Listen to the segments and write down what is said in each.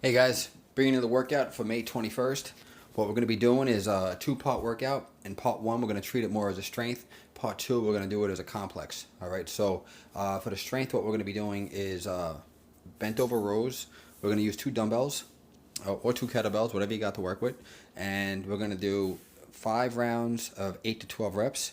Hey guys, bringing you the workout for May 21st. What we're going to be doing is a two-part workout. In part one, we're going to treat it more as a strength. Part two, we're going to do it as a complex. All right, so for the strength, what we're going to be doing is bent over rows. We're going to use two dumbbells or two kettlebells, whatever you got to work with. And we're going to do 5 rounds of 8 to 12 reps.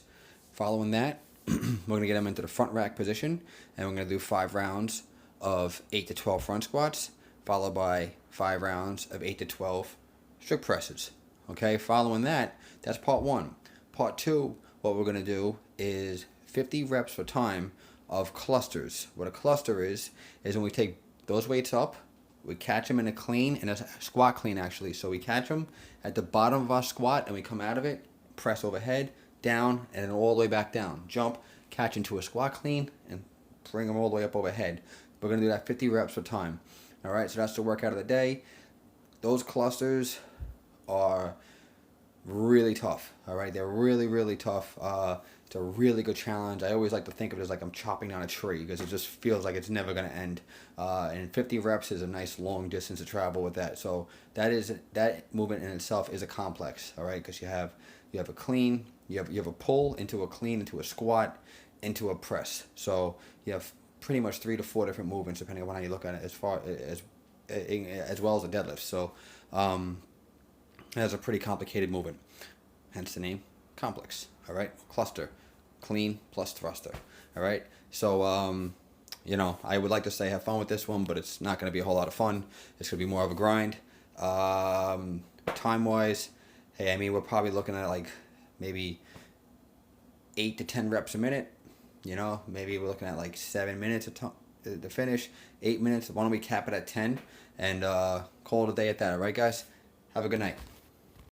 Following that, we're going to get them into the front rack position. And we're going to do 5 rounds of 8 to 12 front squats, followed by 5 rounds of 8 to 12 strict presses. Okay, following that, that's part one. Part two, what we're going to do is 50 reps for time of clusters. What a cluster is when we take those weights up, we catch them in a clean, in a squat clean actually. So we catch them at the bottom of our squat and we come out of it, press overhead, down, and then all the way back down. Jump, catch into a squat clean, and bring them all the way up overhead. We're going to do that 50 reps for time. All right, so that's the workout of the day. Those clusters are really tough. All right, they're really, really tough. It's a really good challenge. I always like to think of it as like I'm chopping down a tree because it just feels like it's never going to end. And 50 reps is a nice long distance to travel with that. So that movement in itself is a complex. All right, because you have a clean, you have a pull into a clean, into a squat, into a press. So you have pretty much 3 to 4 different movements depending on how you look at it, as well as a deadlift. So that's a pretty complicated movement, hence the name complex. All right, cluster, clean plus thruster. All right, so I would like to say have fun with this one, but it's not going to be a whole lot of fun. It's going to be more of a grind. Time wise, hey, I mean, we're probably looking at like maybe 8 to 10 reps a minute. Maybe we're looking at like 7 minutes to finish, 8 minutes. Why don't we cap it at 10 and call it a day at that? All right, guys? Have a good night.